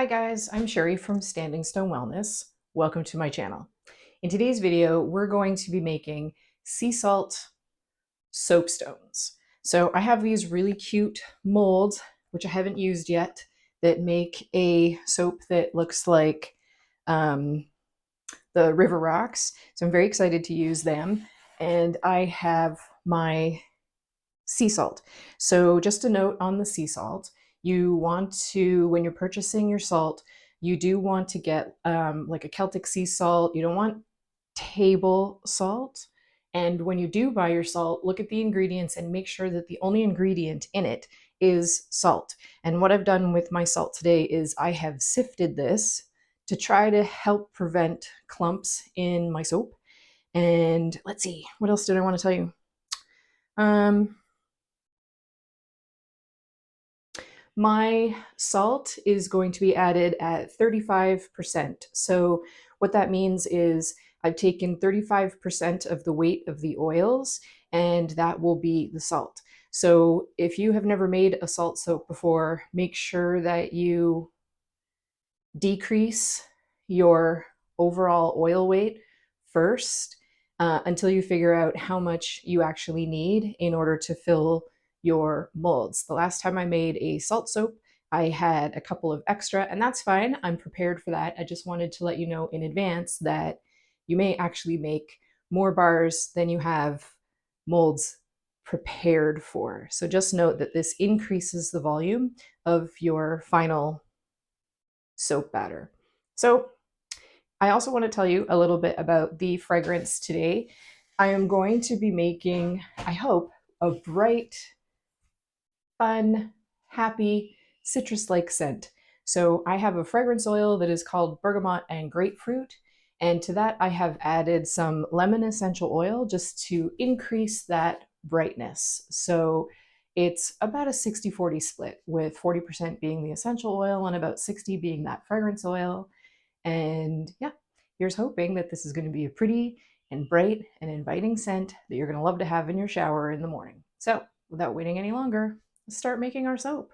Hi guys, I'm Sherry from Standing Stone Wellness. Welcome to my channel. In today's video, we're going to be making sea salt soapstones. So I have these really cute molds, which I haven't used yet, that make a soap that looks like the river rocks. So I'm very excited to use them. And I have my sea salt. So just a note on the sea salt, you want to, when you're purchasing your salt, you do want to get like a Celtic sea salt. You don't want table salt. And when you do buy your salt, look at the ingredients and make sure that the only ingredient in it is salt. And what I've done with my salt today is I have sifted this to try to help prevent clumps in my soap. And let's see, what else did I want to tell you? My salt is going to be added at 35%. So what that means is I've taken 35% of the weight of the oils, and that will be the salt. So if you have never made a salt soap before, make sure that you decrease your overall oil weight first until you figure out how much you actually need in order to fill your molds. The last time I made a salt soap, I had a couple of extra, and that's fine. I'm prepared for that. I just wanted to let you know in advance that you may actually make more bars than you have molds prepared for. So just note that this increases the volume of your final soap batter. So I also want to tell you a little bit about the fragrance today. I am going to be making, I hope, a bright, fun, happy, citrus-like scent. So I have a fragrance oil that is called Bergamot and Grapefruit. And to that, I have added some lemon essential oil just to increase that brightness. So it's about a 60-40 split, with 40% being the essential oil and about 60 being that fragrance oil. And yeah, here's hoping that this is going to be a pretty and bright and inviting scent that you're going to love to have in your shower in the morning. So without waiting any longer, let's start making our soap.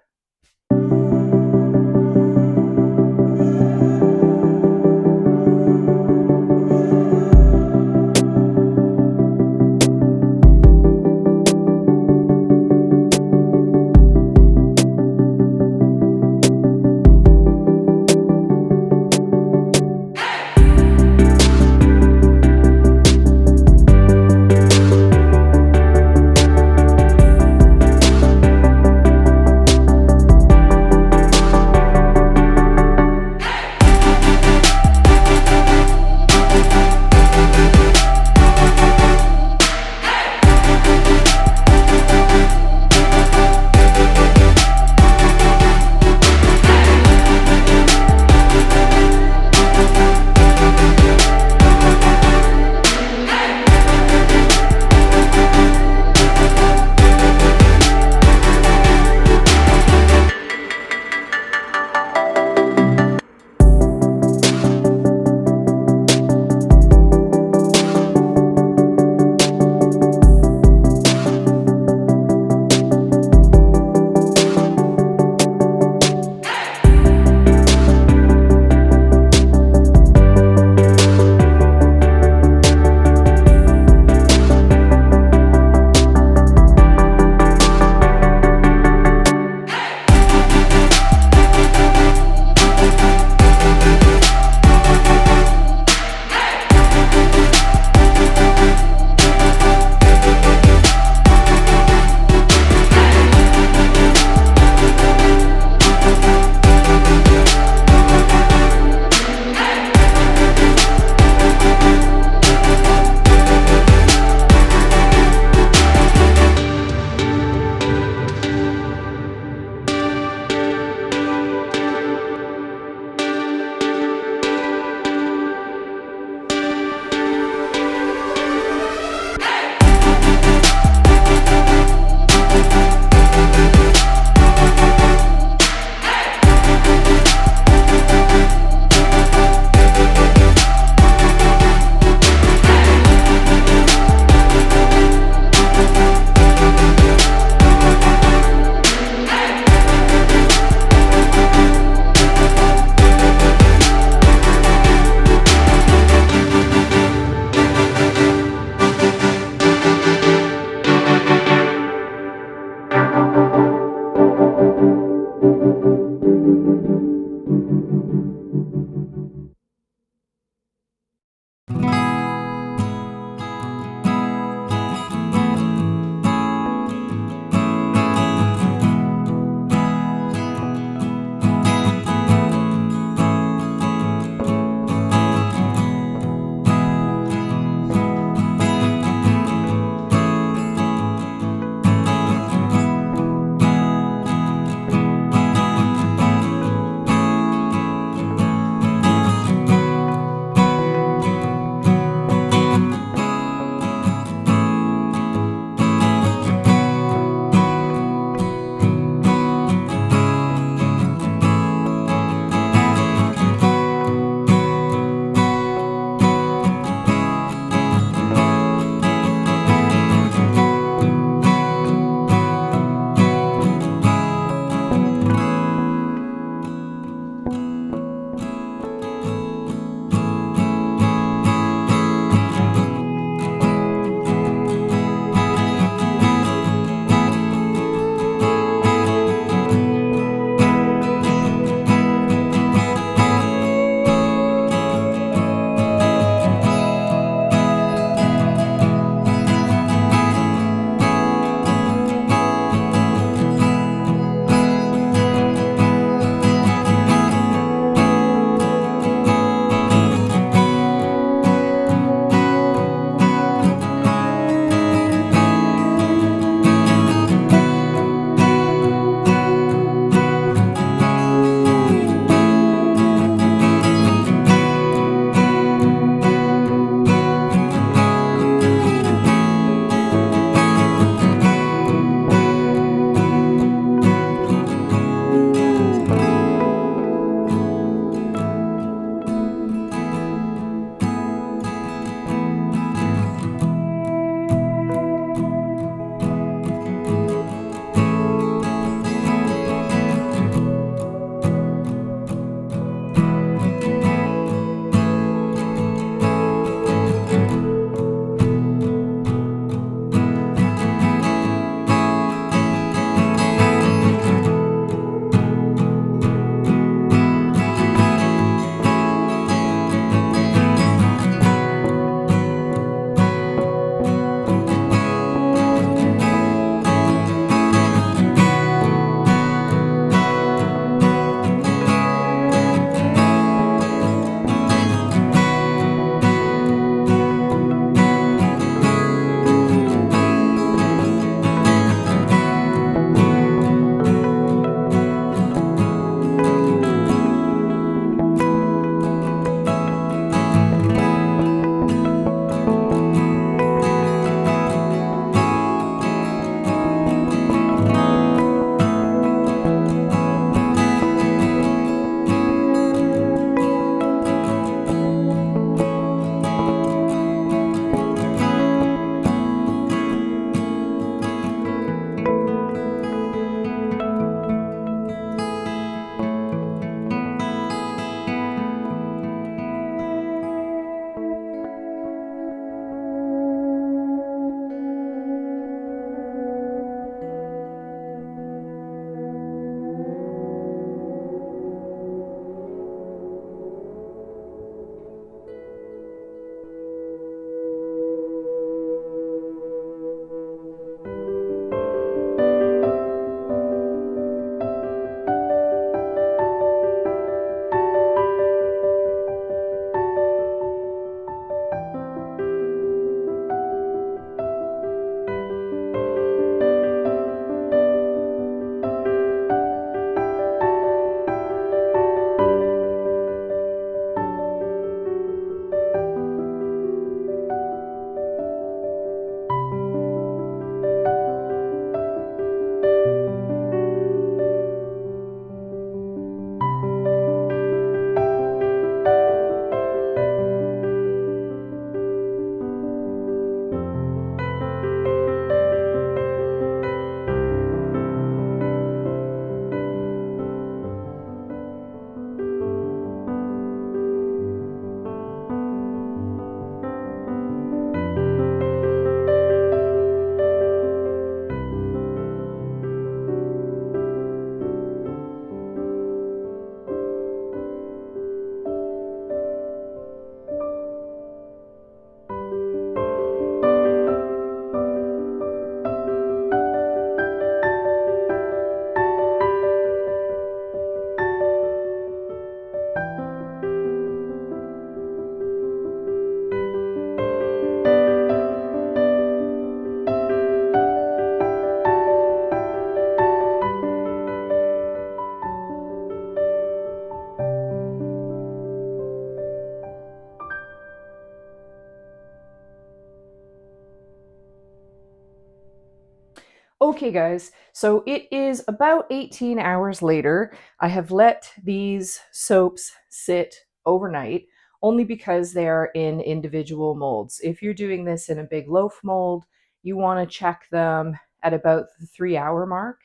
Okay, guys, so it is about 18 hours later. I have let these soaps sit overnight only because they are in individual molds. If you're doing this in a big loaf mold, you want to check them at about the 3 hour mark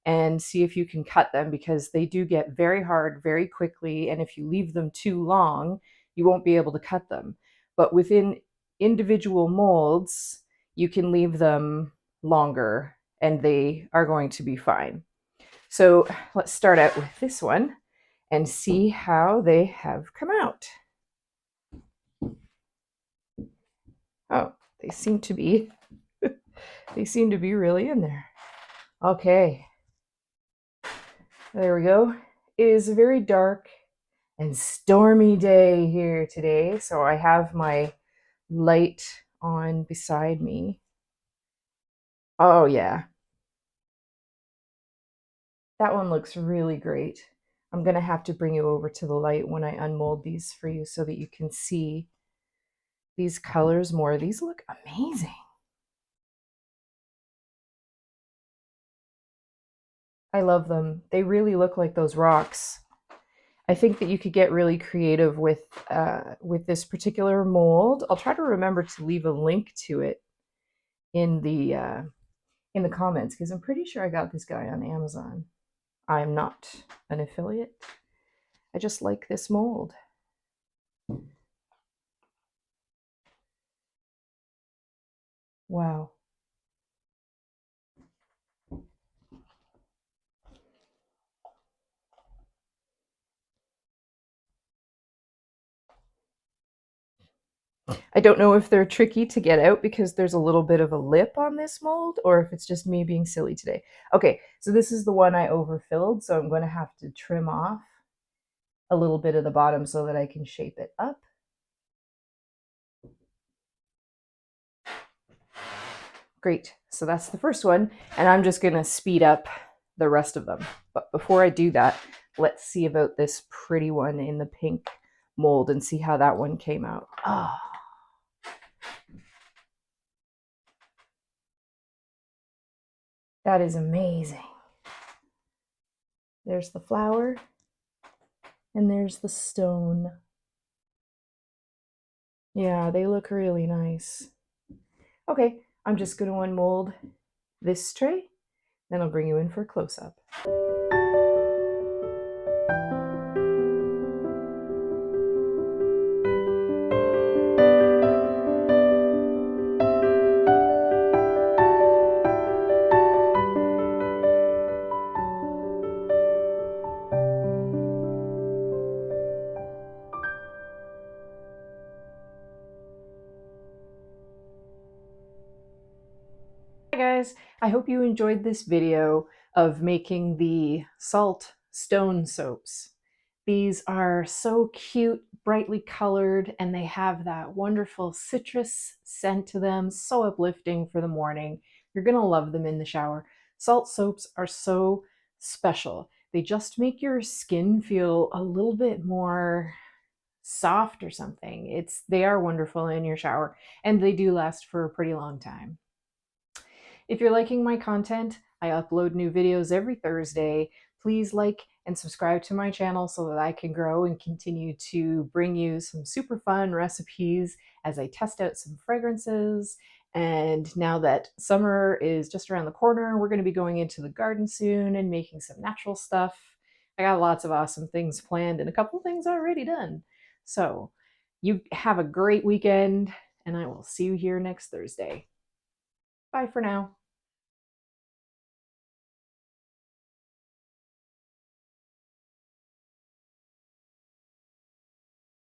and see if you can cut them, because they do get very hard very quickly. And if you leave them too long, you won't be able to cut them. But within individual molds, you can leave them longer and they are going to be fine. So let's start out with this one and see how they have come out. Oh, they seem to be they seem to be really in there. Okay, there we go. It is a very dark and stormy day here today, so I have my light on beside me. Oh yeah, that one looks really great. I'm gonna have to bring you over to the light when I unmold these for you so that you can see these colors more. These look amazing. I love them. They really look like those rocks. I think that you could get really creative with this particular mold. I'll try to remember to leave a link to it in the comments, because I'm pretty sure I got this guy on Amazon. I'm not an affiliate. I just like this mold. Wow. I don't know if they're tricky to get out because there's a little bit of a lip on this mold, or if it's just me being silly today. Okay, so this is the one I overfilled, so I'm going to have to trim off a little bit of the bottom so that I can shape it up. Great, so that's the first one, and I'm just going to speed up the rest of them. But before I do that, let's see about this pretty one in the pink mold and see how that one came out. Oh, that is amazing. There's the flower, and there's the stone. Yeah, they look really nice. Okay, I'm just going to unmold this tray, then I'll bring you in for a close-up. Hi guys, I hope you enjoyed this video of making the salt stone soaps. These are so cute, brightly colored, and they have that wonderful citrus scent to them, so uplifting for the morning. You're gonna love them in the shower. Salt soaps are so special. They just make your skin feel a little bit more soft or something. They are wonderful in your shower, and they do last for a pretty long time. If you're liking my content, I upload new videos every Thursday. Please like and subscribe to my channel so that I can grow and continue to bring you some super fun recipes as I test out some fragrances. And now that summer is just around the corner, we're going to be going into the garden soon and making some natural stuff. I got lots of awesome things planned and a couple things already done. So you have a great weekend, and I will see you here next Thursday. Bye for now.